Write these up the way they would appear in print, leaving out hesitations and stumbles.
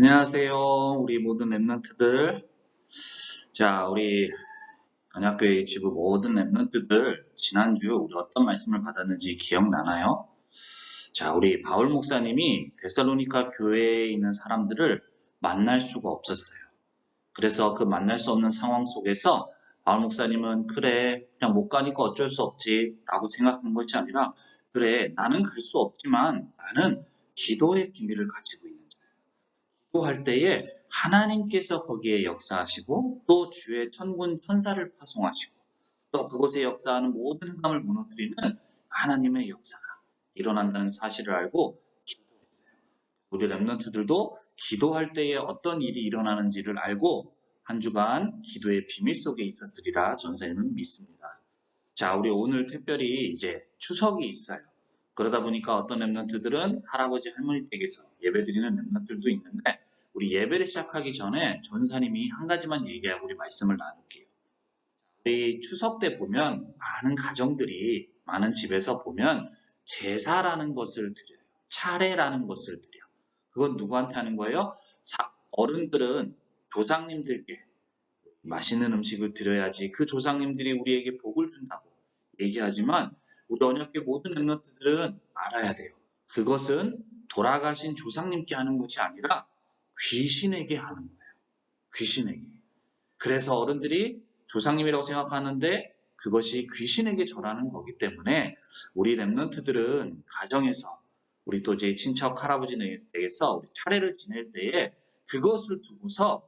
안녕하세요. 우리 모든 랩런트들. 자, 우리 언약교회 지부 모든 랩런트들, 지난주 우리 어떤 말씀을 받았는지 기억나나요? 자, 우리 바울 목사님이 데살로니가 교회에 있는 사람들을 만날 수가 없었어요. 그래서 그 만날 수 없는 상황 속에서 바울 목사님은 그래, 그냥 못 가니까 어쩔 수 없지 라고 생각한 것이 아니라 그래, 나는 갈 수 없지만 나는 기도의 비밀을 가지고 있는 기도할 때에 하나님께서 거기에 역사하시고 또 주의 천군 천사를 파송하시고 또 그곳에 역사하는 모든 흑암을 무너뜨리는 하나님의 역사가 일어난다는 사실을 알고 기도했어요. 우리 랩런트들도 기도할 때에 어떤 일이 일어나는지를 알고 한 주간 기도의 비밀 속에 있었으리라 전사님은 믿습니다. 자, 우리 오늘 특별히 이제 추석이 있어요. 그러다 보니까 어떤 랩런트들은 할아버지 할머니 댁에서 예배드리는 랩런트들도 있는데 우리 예배를 시작하기 전에 전사님이 한 가지만 얘기하고 우리 말씀을 나눌게요. 우리 추석 때 보면 많은 가정들이 많은 집에서 보면 제사라는 것을 드려요. 차례라는 것을 드려요. 그건 누구한테 하는 거예요? 어른들은 조상님들께 맛있는 음식을 드려야지 그 조상님들이 우리에게 복을 준다고 얘기하지만 우리 언약교회 모든 랩런트들은 알아야 돼요. 그것은 돌아가신 조상님께 하는 것이 아니라 귀신에게 하는 거예요. 귀신에게. 그래서 어른들이 조상님이라고 생각하는데 그것이 귀신에게 절하는 거기 때문에 우리 랩런트들은 가정에서 우리 또 제 친척 할아버지 댁에서 우리 차례를 지낼 때에 그것을 두고서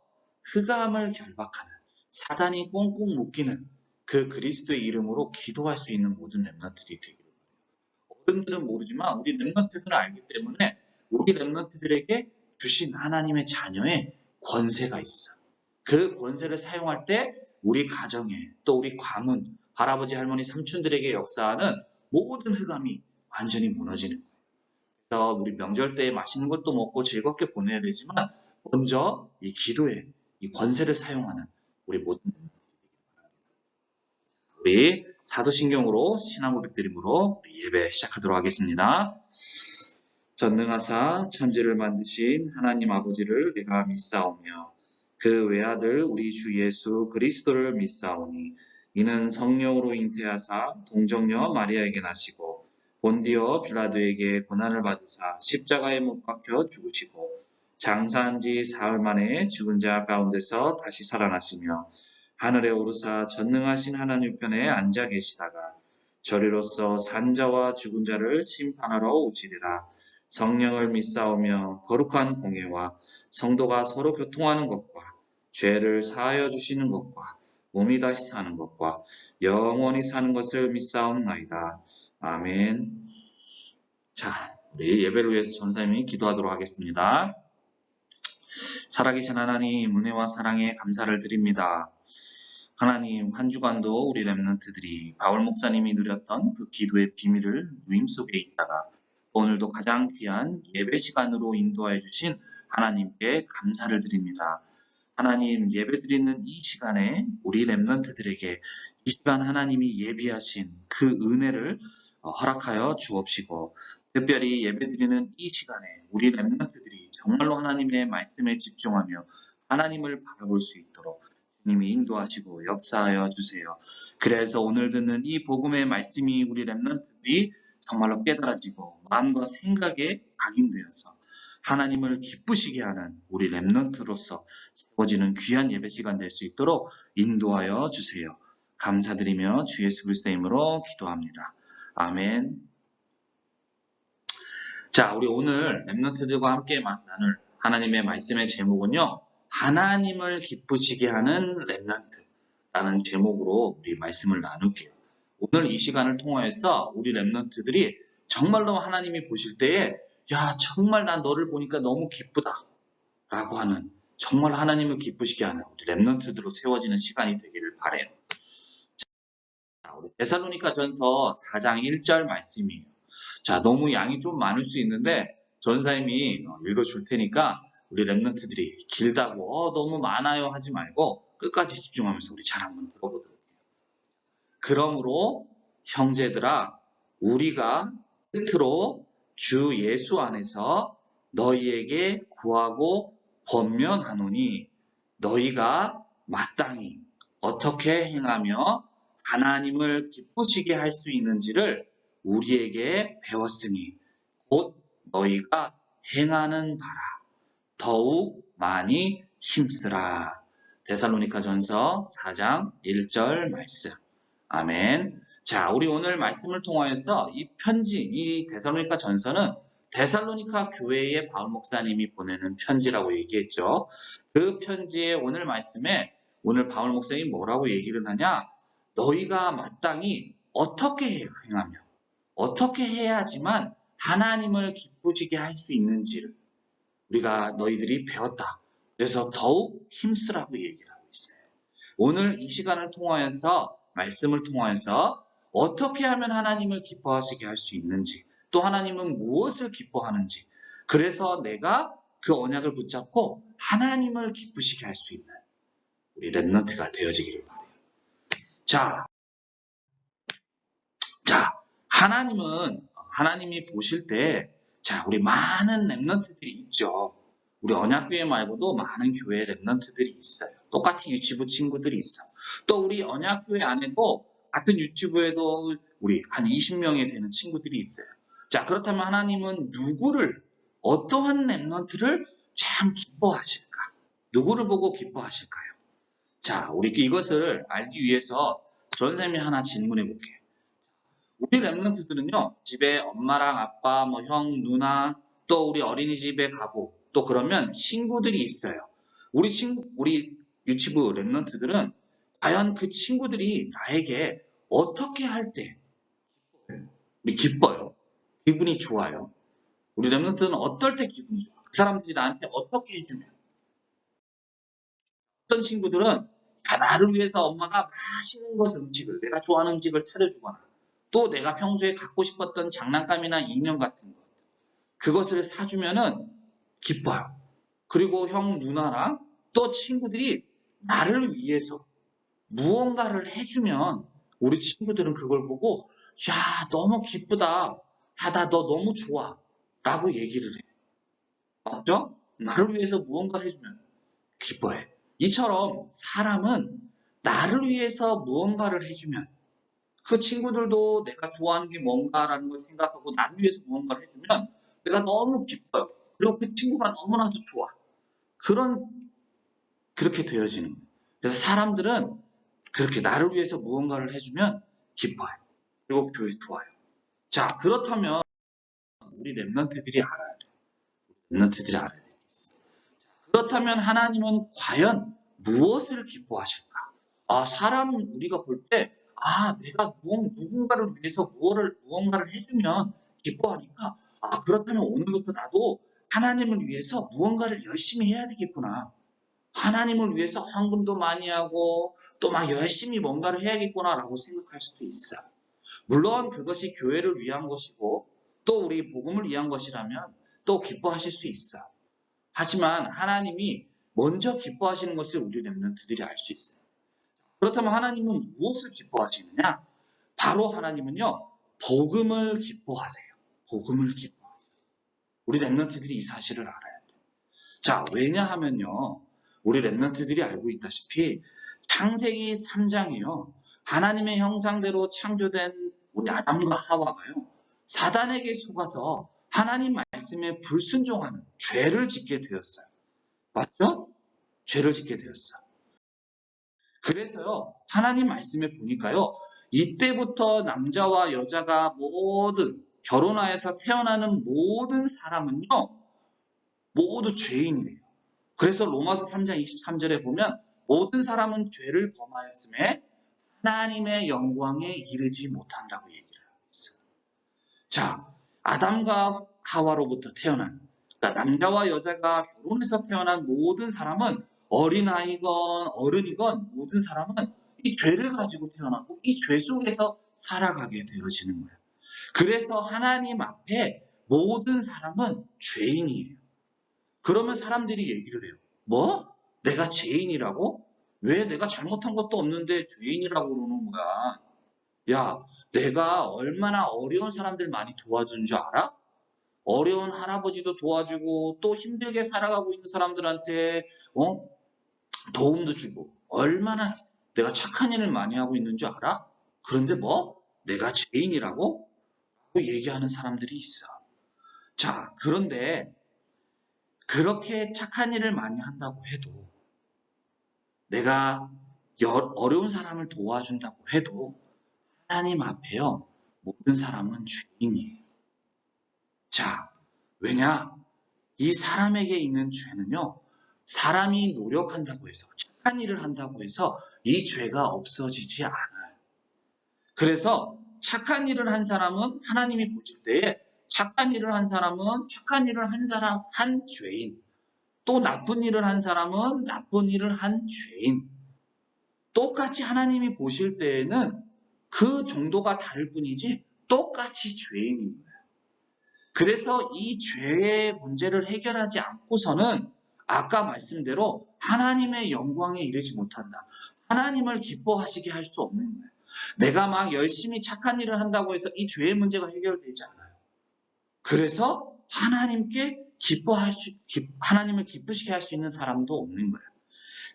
흑암을 결박하는 사단이 꽁꽁 묶이는 그 그리스도의 이름으로 기도할 수 있는 모든 랩런트들이 되기를 바랍니다. 어른들은 모르지만 우리 랩런트들은 알기 때문에 우리 랩런트들에게 주신 하나님의 자녀의 권세가 있어. 그 권세를 사용할 때 우리 가정에 또 우리 가문, 할아버지, 할머니, 삼촌들에게 역사하는 모든 흑암이 완전히 무너지는 거예요. 그래서 우리 명절 때 맛있는 것도 먹고 즐겁게 보내야 되지만 먼저 이 기도에 이 권세를 사용하는 우리 모든 우리 사도신경으로 신앙 고백드림으로 우리 예배 시작하도록 하겠습니다. 전능하사 천지를 만드신 하나님 아버지를 내가 믿사오며 그 외아들 우리 주 예수 그리스도를 믿사오니 이는 성령으로 잉태하사 동정녀 마리아에게 나시고 본디오 빌라도에게 고난을 받으사 십자가에 못 박혀 죽으시고 장사한 지 사흘 만에 죽은 자 가운데서 다시 살아나시며 하늘에 오르사 전능하신 하나님 편에 앉아 계시다가 저리로서 산자와 죽은 자를 심판하러 오시리라. 성령을 믿사오며 거룩한 공예와 성도가 서로 교통하는 것과 죄를 사하여 주시는 것과 몸이 다시 사는 것과 영원히 사는 것을 믿사옵나이다. 아멘. 자, 우리 예배를 위해서 전사님이 기도하도록 하겠습니다. 살아계신 하나님, 은혜와 사랑에 감사를 드립니다. 하나님, 한 주간도 우리 랩런트들이 바울 목사님이 누렸던 그 기도의 비밀을 누임 속에 있다가 오늘도 가장 귀한 예배 시간으로 인도해 주신 하나님께 감사를 드립니다. 하나님, 예배 드리는 이 시간에 우리 랩런트들에게 이 시간 하나님이 예비하신 그 은혜를 허락하여 주옵시고 특별히 예배 드리는 이 시간에 우리 랩런트들이 정말로 하나님의 말씀에 집중하며 하나님을 바라볼 수 있도록 주님이 인도하시고 역사하여 주세요. 그래서 오늘 듣는 이 복음의 말씀이 우리 랩런트들이 정말로 깨달아지고 마음과 생각에 각인되어서 하나님을 기쁘시게 하는 우리 랩런트로서 세워지는 귀한 예배 시간 될 수 있도록 인도하여 주세요. 감사드리며 주 예수 그리스도의 이름으로 기도합니다. 아멘. 자, 우리 오늘 랩런트들과 함께 나눌 하나님의 말씀의 제목은요. 하나님을 기쁘시게 하는 랩런트라는 제목으로 우리 말씀을 나눌게요. 오늘 이 시간을 통하여서 우리 랩런트들이 정말로 하나님이 보실 때에 야, 정말 난 너를 보니까 너무 기쁘다 라고 하는 정말 하나님을 기쁘시게 하는 우리 랩런트들로 세워지는 시간이 되기를 바라요. 자, 우리 데살로니가 전서 4장 1절 말씀이에요. 자, 너무 양이 좀 많을 수 있는데 전사님이 읽어줄 테니까 우리 랩런트들이 길다고 너무 많아요 하지 말고 끝까지 집중하면서 우리 잘 한번 들어보도록 해요. 그러므로 형제들아 우리가 끝으로 주 예수 안에서 너희에게 구하고 권면하노니 너희가 마땅히 어떻게 행하며 하나님을 기쁘시게 할 수 있는지를 우리에게 배웠으니 곧 너희가 행하는 바라 더욱 많이 힘쓰라. 데살로니가전서 4장 1절 말씀. 아멘. 자, 우리 오늘 말씀을 통하여서 이 편지, 이 데살로니가 전서는 데살로니가 교회의 바울 목사님이 보내는 편지라고 얘기했죠. 그 편지의 오늘 말씀에 오늘 바울 목사님이 뭐라고 얘기를 하냐? 너희가 마땅히 어떻게 행하며 어떻게 해야지만 하나님을 기쁘시게 할 수 있는지를 우리가 너희들이 배웠다. 그래서 더욱 힘쓰라고 얘기를 하고 있어요. 오늘 이 시간을 통하여서 말씀을 통하여서 어떻게 하면 하나님을 기뻐하시게 할 수 있는지 또 하나님은 무엇을 기뻐하는지 그래서 내가 그 언약을 붙잡고 하나님을 기쁘시게 할 수 있는 우리 랩런트가 되어지기를 바라요. 자, 하나님이 보실 때 우리 많은 랩런트들이 있죠. 우리 언약교회 말고도 많은 교회 랩런트들이 있어요. 똑같이 유치부 친구들이 있어. 또 우리 언약교회 안에도 같은 유치부에도 우리 한 20명이 되는 친구들이 있어요. 자, 그렇다면 하나님은 누구를 어떠한 랩런트를 참 기뻐하실까? 누구를 보고 기뻐하실까요? 자, 우리 이것을 알기 위해서 그런 셈이 하나 질문해 볼게요. 우리 랩런트들은요, 집에 엄마랑 아빠, 형, 누나, 또 우리 어린이집에 가고, 또 그러면 친구들이 있어요. 우리 유치부 랩런트들은 과연 그 친구들이 나에게 어떻게 할 때 우리 기뻐요? 기분이 좋아요? 우리 랩런트는 어떨 때 기분이 좋아? 그 사람들이 나한테 어떻게 해주면? 어떤 친구들은 나를 위해서 엄마가 맛있는 음식을, 내가 좋아하는 음식을 차려주거나 또 내가 평소에 갖고 싶었던 장난감이나 인형 같은 것 그것을 사주면은 기뻐요. 그리고 형, 누나랑 또 친구들이 나를 위해서 무언가를 해주면 우리 친구들은 그걸 보고 야, 너무 기쁘다. 야, 나 너 너무 좋아. 라고 얘기를 해. 맞죠? 나를 위해서 무언가를 해주면 기뻐해. 이처럼 사람은 나를 위해서 무언가를 해주면 그 친구들도 내가 좋아하는 게 뭔가라는 걸 생각하고 나를 위해서 무언가를 해주면 내가 너무 기뻐요. 그리고 그 친구가 너무나도 좋아. 그렇게 되어지는 거예요. 그래서 사람들은 그렇게 나를 위해서 무언가를 해주면 기뻐요. 그리고 교회 좋아요. 자, 그렇다면 우리 랩런트들이 알아야 돼요. 랩런트들이 알아야 되겠어. 그렇다면 하나님은 과연 무엇을 기뻐하실까? 우리가 볼 때, 내가 누군가를 위해서 무언가를 해주면 기뻐하니까, 그렇다면 오늘부터 나도 하나님을 위해서 무언가를 열심히 해야 되겠구나. 하나님을 위해서 헌금도 많이 하고, 또 막 열심히 뭔가를 해야겠구나라고 생각할 수도 있어. 물론 그것이 교회를 위한 것이고, 또 우리 복음을 위한 것이라면 또 기뻐하실 수 있어. 하지만 하나님이 먼저 기뻐하시는 것을 우리 랩런트들이 알 수 있어요. 그렇다면 하나님은 무엇을 기뻐하시느냐? 바로 하나님은요, 복음을 기뻐하세요. 복음을 기뻐하세요. 우리 랩런트들이 이 사실을 알아야 돼요. 자, 왜냐하면요, 우리 랩런트들이 알고 있다시피 창세기 3장이요, 하나님의 형상대로 창조된 우리 아담과 하와가요, 사단에게 속아서 하나님 말씀에 불순종하는 죄를 짓게 되었어요. 맞죠? 죄를 짓게 되었어. 그래서요, 하나님 말씀에 보니까요, 이때부터 남자와 여자가 모든 결혼하여서 태어나는 모든 사람은요, 모두 죄인이에요. 그래서 로마서 3장 23절에 보면 모든 사람은 죄를 범하였음에 하나님의 영광에 이르지 못한다고 얘기를 하고 있어요. 자, 아담과 하와로부터 태어난, 그러니까 남자와 여자가 결혼해서 태어난 모든 사람은 어린아이건 어른이건 모든 사람은 이 죄를 가지고 태어나고 이 죄 속에서 살아가게 되어지는 거예요. 그래서 하나님 앞에 모든 사람은 죄인이에요. 그러면 사람들이 얘기를 해요. 뭐? 내가 죄인이라고? 왜 내가 잘못한 것도 없는데 죄인이라고 그러는 거야? 야, 내가 얼마나 어려운 사람들 많이 도와준 줄 알아? 어려운 할아버지도 도와주고 또 힘들게 살아가고 있는 사람들한테 도움도 주고 얼마나 내가 착한 일을 많이 하고 있는 줄 알아? 그런데 뭐? 내가 죄인이라고? 얘기하는 사람들이 있어. 자, 그런데 그렇게 착한 일을 많이 한다고 해도 내가 어려운 사람을 도와준다고 해도 하나님 앞에요. 모든 사람은 죄인이에요. 자, 왜냐? 이 사람에게 있는 죄는요. 사람이 노력한다고 해서 착한 일을 한다고 해서 이 죄가 없어지지 않아요. 그래서 착한 일을 한 사람은 하나님이 보실 때에 착한 일을 한 사람은 착한 일을 한 사람, 한 죄인. 또 나쁜 일을 한 사람은 나쁜 일을 한 죄인. 똑같이 하나님이 보실 때에는 그 정도가 다를 뿐이지 똑같이 죄인인 거예요. 그래서 이 죄의 문제를 해결하지 않고서는 아까 말씀대로 하나님의 영광에 이르지 못한다. 하나님을 기뻐하시게 할 수 없는 거예요. 내가 막 열심히 착한 일을 한다고 해서 이 죄의 문제가 해결되지 않아요. 그래서 하나님을 기쁘시게 할 수 있는 사람도 없는 거예요.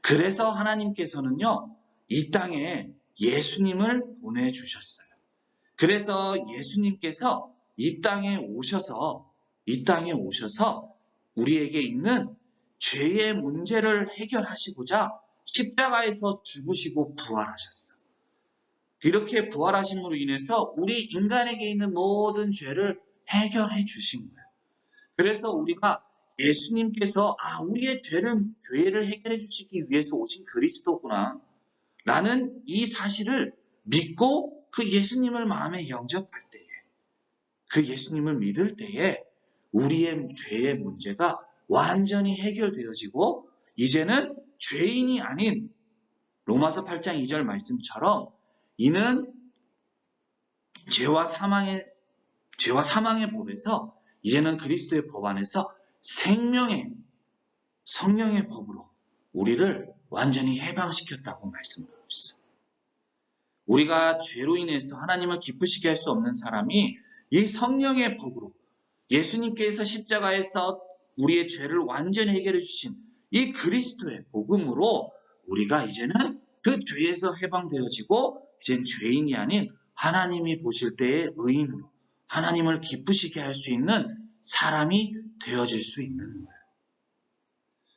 그래서 하나님께서는요, 이 땅에 예수님을 보내주셨어요. 그래서 예수님께서 이 땅에 오셔서 우리에게 있는 죄의 문제를 해결하시고자 십자가에서 죽으시고 부활하셨어요. 이렇게 부활하심으로 인해서 우리 인간에게 있는 모든 죄를 해결해 주신 거예요. 그래서 우리가 예수님께서 우리의 죄를 해결해 주시기 위해서 오신 그리스도구나 라는 이 사실을 믿고 그 예수님을 마음에 영접할 때에, 그 예수님을 믿을 때에 우리의 죄의 문제가 완전히 해결되어지고 이제는 죄인이 아닌 로마서 8장 2절 말씀처럼 이는 죄와 사망의 법에서 이제는 그리스도의 법 안에서 성령의 법으로 우리를 완전히 해방시켰다고 말씀하고 있어요. 우리가 죄로 인해서 하나님을 기쁘시게 할 수 없는 사람이 이 성령의 법으로 예수님께서 십자가에서 우리의 죄를 완전히 해결해 주신 이 그리스도의 복음으로 우리가 이제는 그 죄에서 해방되어지고 이젠 죄인이 아닌 하나님이 보실 때의 의인으로 하나님을 기쁘시게 할 수 있는 사람이 되어질 수 있는 거예요.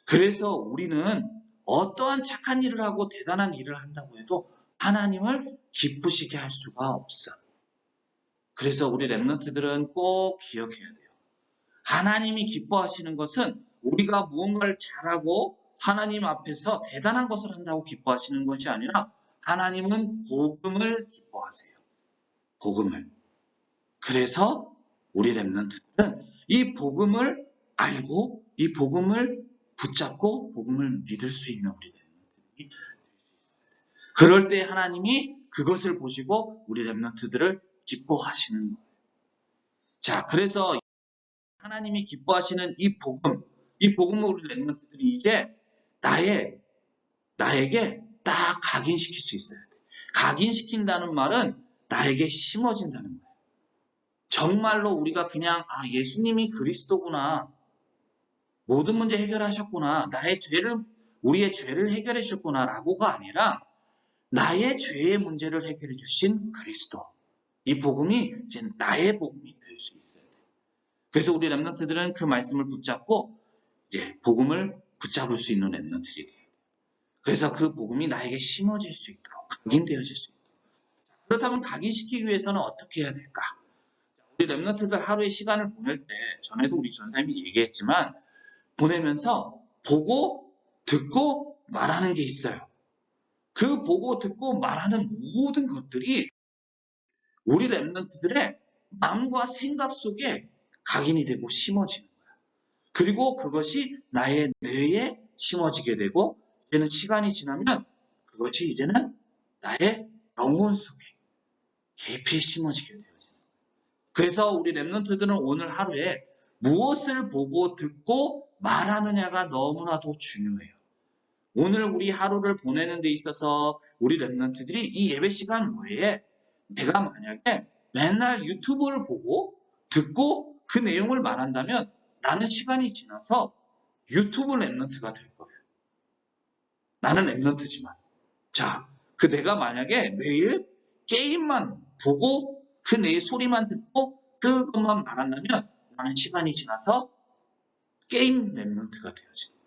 그래서 우리는 어떠한 착한 일을 하고 대단한 일을 한다고 해도 하나님을 기쁘시게 할 수가 없어. 그래서 우리 랩런트들은 꼭 기억해야 돼요. 하나님이 기뻐하시는 것은 우리가 무언가를 잘하고 하나님 앞에서 대단한 것을 한다고 기뻐하시는 것이 아니라 하나님은 복음을 기뻐하세요. 복음을. 그래서 우리 랩런트들은 이 복음을 알고 이 복음을 붙잡고 복음을 믿을 수 있는 우리 랩런트들이 그럴 때 하나님이 그것을 보시고 우리 랩런트들을 기뻐하시는 거예요. 자, 그래서 하나님이 기뻐하시는 이 복음을 우리 랩런트들이 이제 나에게 딱 각인시킬 수 있어야 돼. 각인시킨다는 말은 나에게 심어진다는 거예요. 정말로 우리가 그냥 예수님이 그리스도구나. 모든 문제 해결하셨구나. 우리의 죄를 해결해 주셨구나 라고가 아니라 나의 죄의 문제를 해결해 주신 그리스도. 이 복음이 이제 나의 복음이 될 수 있어야 돼요. 그래서 우리 랩런트들은 그 말씀을 붙잡고 이제 복음을 붙잡을 수 있는 랩런트들이 돼요. 그래서 그 복음이 나에게 심어질 수 있도록 각인되어질 수 있도록. 그렇다면 각인시키기 위해서는 어떻게 해야 될까? 우리 랩런트들 하루에 시간을 보낼 때 전에도 우리 전사님이 얘기했지만 보내면서 보고 듣고 말하는 게 있어요. 그 보고 듣고 말하는 모든 것들이 우리 랩런트들의 마음과 생각 속에 각인이 되고 심어지는 거야. 그리고 그것이 나의 뇌에 심어지게 되고 이제는 시간이 지나면 그것이 이제는 나의 영혼 속에 깊이 심어지게 되어지는 거야. 그래서 우리 랩런트들은 오늘 하루에 무엇을 보고 듣고 말하느냐가 너무나도 중요해요. 오늘 우리 하루를 보내는 데 있어서 우리 랩런트들이 이 예배 시간 외에 내가 만약에 맨날 유튜브를 보고 듣고 그 내용을 말한다면 나는 시간이 지나서 유튜브 랩런트가 될 거예요. 나는 랩런트지만. 자, 내가 만약에 매일 게임만 보고 그 내 소리만 듣고 그것만 말한다면 나는 시간이 지나서 게임 랩런트가 되어집니다.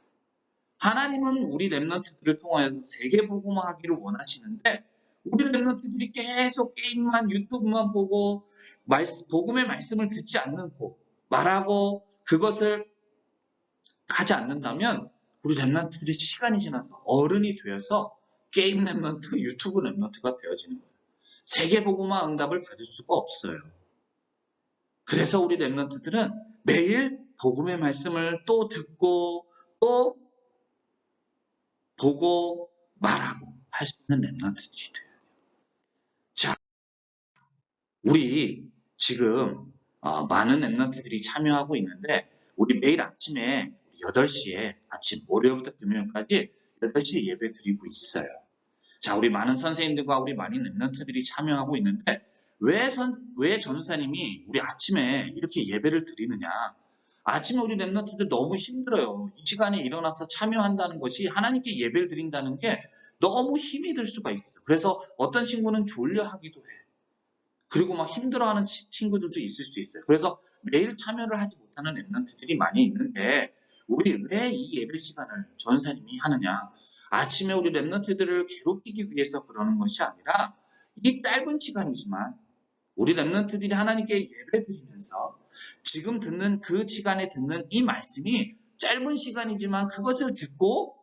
하나님은 우리 랩런트들을 통하여서 세계복음화하기를 원하시는데 우리 랩런트들이 계속 게임만 유튜브만 보고 복음의 말씀을 듣지 않고 말하고 그것을 하지 않는다면 우리 랩런트들이 시간이 지나서 어른이 되어서 게임 랩런트, 유튜브 랩런트가 되어지는 거예요. 세계복음화 응답을 받을 수가 없어요. 그래서 우리 랩런트들은 매일 복음의 말씀을 또 듣고 또 보고 말하고 할 수 있는 랩런트들이 돼요. 자, 우리 지금 많은 랩런트들이 참여하고 있는데 우리 매일 아침에 8시에 아침 월요일부터 금요일까지 8시에 예배 드리고 있어요. 자, 우리 많은 선생님들과 우리 많은 랩런트들이 참여하고 있는데 왜 전사님이 우리 아침에 이렇게 예배를 드리느냐? 아침에 우리 랩런트들 너무 힘들어요. 이 시간에 일어나서 참여한다는 것이 하나님께 예배를 드린다는 게 너무 힘이 들 수가 있어. 그래서 어떤 친구는 졸려하기도 해. 그리고 막 힘들어하는 친구들도 있을 수 있어요. 그래서 매일 참여를 하지 못하는 랩런트들이 많이 있는데 우리 왜 이 예배 시간을 전사님이 하느냐? 아침에 우리 랩런트들을 괴롭히기 위해서 그러는 것이 아니라 이 짧은 시간이지만 우리 랩런트들이 하나님께 예배 드리면서 지금 듣는 그 시간에 듣는 이 말씀이 짧은 시간이지만 그것을 듣고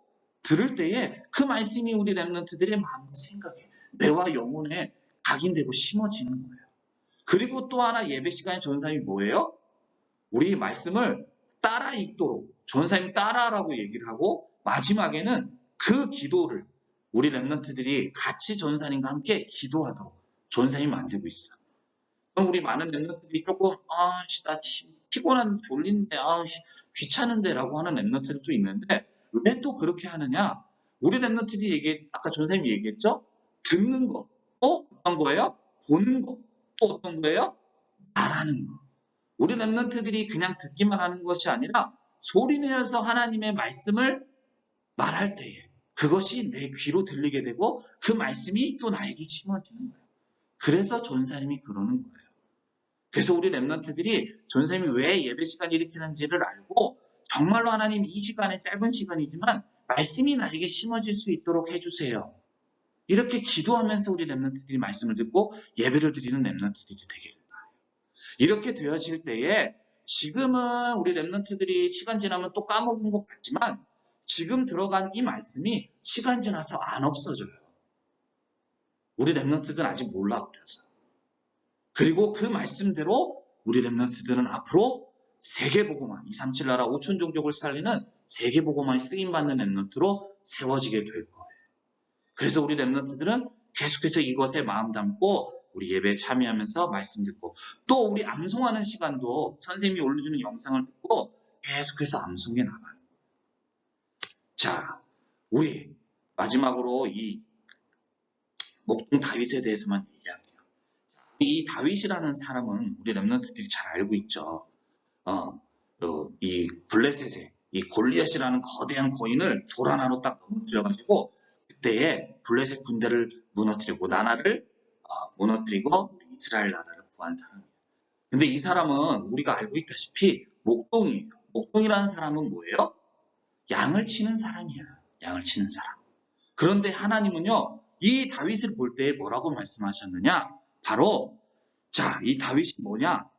들을 때에 그 말씀이 우리 랩런트들의 마음과 생각에 뇌와 영혼에 각인되고 심어지는 거예요. 그리고 또 하나 예배 시간에 전사님이 뭐예요? 우리 말씀을 따라 읽도록 전사님 따라라고 얘기를 하고 마지막에는 그 기도를 우리 랩런트들이 같이 전사님과 함께 기도하도록 전사님이 만들고 있어. 그럼 우리 많은 랩런트들이 조금 나 피곤한 졸린데 귀찮은데 라고 하는 랩런트들도 있는데 왜 또 그렇게 하느냐? 우리 랩런트들이 아까 전사님이 얘기했죠? 듣는 거. 어떤 거예요? 보는 거. 또 어떤 거예요? 말하는 거. 우리 랩런트들이 그냥 듣기만 하는 것이 아니라 소리내어서 하나님의 말씀을 말할 때에 그것이 내 귀로 들리게 되고 그 말씀이 또 나에게 심어지는 거예요. 그래서 전사님이 그러는 거예요. 그래서 우리 랩런트들이 전사님이 왜 예배 시간이 이렇게 하는지를 알고 정말로 하나님 이 시간에 짧은 시간이지만 말씀이 나에게 심어질 수 있도록 해주세요. 이렇게 기도하면서 우리 랩런트들이 말씀을 듣고 예배를 드리는 랩런트들이 되길 바라요. 이렇게 되어질 때에 지금은 우리 랩런트들이 시간 지나면 또 까먹은 것 같지만 지금 들어간 이 말씀이 시간 지나서 안 없어져요. 우리 랩런트들은 아직 몰라 그래서. 그리고 그 말씀대로 우리 랩런트들은 앞으로 세계복음화, 237 나라 5천 종족을 살리는 세계복음화에 쓰임받는 랩런트로 세워지게 될 거예요. 그래서 우리 랩런트들은 계속해서 이것에 마음 담고 우리 예배에 참여하면서 말씀 듣고 또 우리 암송하는 시간도 선생님이 올려주는 영상을 듣고 계속해서 암송해 나가는 거예요. 자, 우리 마지막으로 이 목동 다윗에 대해서만 얘기할게요. 이 다윗이라는 사람은 우리 랩런트들이 잘 알고 있죠. 이 블레셋의 이 골리앗이라는 거대한 거인을 돌 하나로 딱 넘어뜨려가지고 그때에 블레셋 군대를 무너뜨리고 나라를 무너뜨리고 이스라엘 나라를 구한 사람이에요. 근데 이 사람은 우리가 알고 있다시피 목동이에요. 목동이라는 사람은 뭐예요? 양을 치는 사람이야. 양을 치는 사람. 그런데 하나님은요, 이 다윗을 볼 때 뭐라고 말씀하셨느냐? 바로 이 다윗이 뭐냐?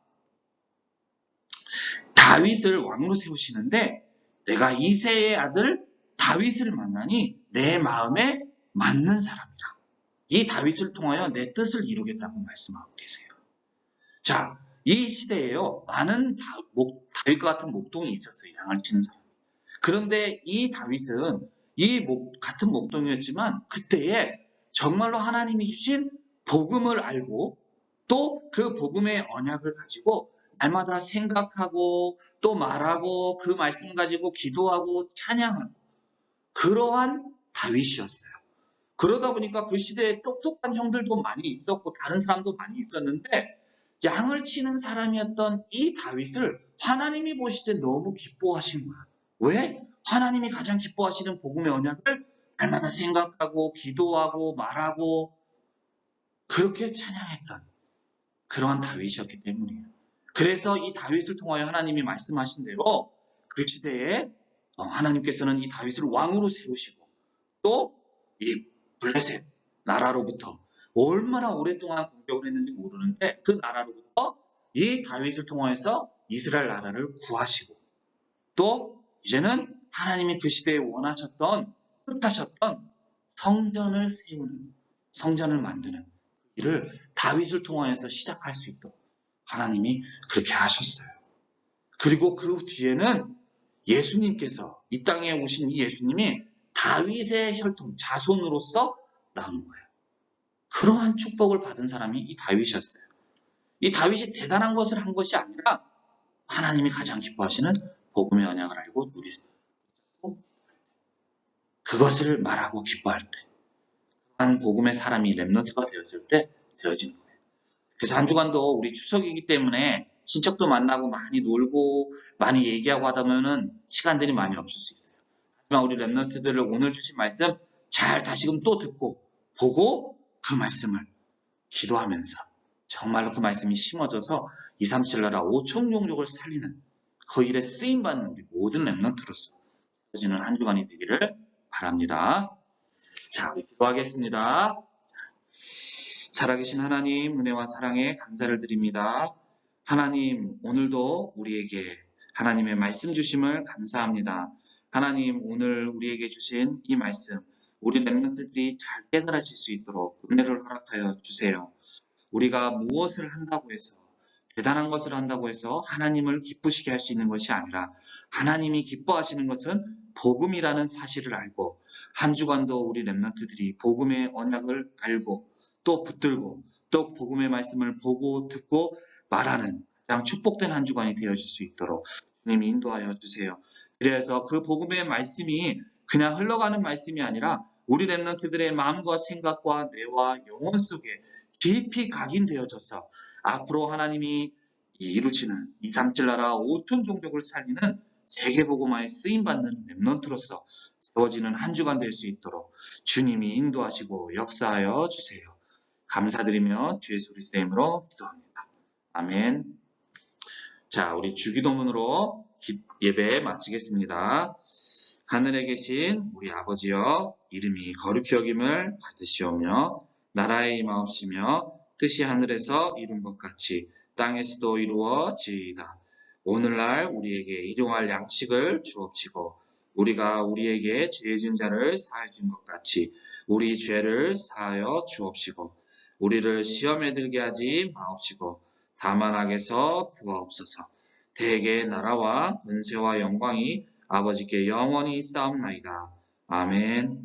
다윗을 왕으로 세우시는데 내가 이새의 아들 다윗을 만나니 내 마음에 맞는 사람이라. 이 다윗을 통하여 내 뜻을 이루겠다고 말씀하고 계세요. 자, 이 시대에요. 많은 다윗과 같은 목동이 있었어요. 양을 치는 사람. 그런데 이 다윗은 같은 목동이었지만 그때에 정말로 하나님이 주신 복음을 알고 또 그 복음의 언약을 가지고 날마다 생각하고 또 말하고 그 말씀 가지고 기도하고 찬양하고 그러한 다윗이었어요. 그러다 보니까 그 시대에 똑똑한 형들도 많이 있었고 다른 사람도 많이 있었는데 양을 치는 사람이었던 이 다윗을 하나님이 보실 때 너무 기뻐하신 거야. 왜? 하나님이 가장 기뻐하시는 복음의 언약을 날마다 생각하고 기도하고 말하고 그렇게 찬양했던 그러한 다윗이었기 때문이에요. 그래서 이 다윗을 통하여 하나님이 말씀하신 대로 그 시대에 하나님께서는 이 다윗을 왕으로 세우시고 또 이 블레셋 나라로부터 얼마나 오랫동안 공격을 했는지 모르는데 그 나라로부터 이 다윗을 통하여서 이스라엘 나라를 구하시고 또 이제는 하나님이 그 시대에 원하셨던 뜻하셨던 성전을 세우는 성전을 만드는 일을 다윗을 통하여서 시작할 수 있도록 하나님이 그렇게 하셨어요. 그리고 그 뒤에는 예수님께서 이 땅에 오신 이 예수님이 다윗의 혈통, 자손으로서 나온 거예요. 그러한 축복을 받은 사람이 이 다윗이었어요. 이 다윗이 대단한 것을 한 것이 아니라 하나님이 가장 기뻐하시는 복음의 언약을 알고 누리고 그것을 말하고 기뻐할 때 한 복음의 사람이 렘넌트가 되었을 때 되어지는 거예요. 그래서 한 주간도 우리 추석이기 때문에 친척도 만나고 많이 놀고 많이 얘기하고 하다 보면은 시간들이 많이 없을 수 있어요. 하지만 우리 렘넌트들을 오늘 주신 말씀 잘 다시금 또 듣고 보고 그 말씀을 기도하면서 정말로 그 말씀이 심어져서 237 나라 5천 종족을 살리는 그 일에 쓰임받는 우리 모든 렘넌트로서 세워지는 한 주간이 되기를 바랍니다. 자, 우리 기도하겠습니다. 살아계신 하나님, 은혜와 사랑에 감사를 드립니다. 하나님, 오늘도 우리에게 하나님의 말씀 주심을 감사합니다. 하나님, 오늘 우리에게 주신 이 말씀, 우리 렘넌트들이 잘 깨달아질 수 있도록 은혜를 허락하여 주세요. 우리가 무엇을 한다고 해서 대단한 것을 한다고 해서 하나님을 기쁘시게 할 수 있는 것이 아니라 하나님이 기뻐하시는 것은 복음이라는 사실을 알고 한 주간도 우리 렘넌트들이 복음의 언약을 알고 또 붙들고 또 복음의 말씀을 보고 듣고 말하는 가장 축복된 한 주간이 되어질 수 있도록 주님이 인도하여 주세요. 그래서 그 복음의 말씀이 그냥 흘러가는 말씀이 아니라 우리 렘넌트들의 마음과 생각과 뇌와 영혼 속에 깊이 각인되어져서 앞으로 하나님이 이루시는 237 나라 5천 종족을 살리는 세계복음화에 쓰임받는 렘넌트로서 세워지는 한 주간 될 수 있도록 주님이 인도하시고 역사하여 주세요. 감사드리며 주의 소리 이름으로 기도합니다. 아멘. 자, 우리 주기도문으로 예배 마치겠습니다. 하늘에 계신 우리 아버지여, 이름이 거룩히 여김을 받으시오며 나라의 임하옵시며 뜻이 하늘에서 이룬 것 같이 땅에서도 이루어지이다. 오늘날 우리에게 일용할 양식을 주옵시고 우리가 우리에게 죄 지은 자를 사하여 준 것 같이 우리 죄를 사하여 주옵시고 우리를 시험에 들게 하지 마옵시고 다만 악에서 구하옵소서. 대개 나라와 권세와 영광이 아버지께 영원히 있사옵나이다. 아멘.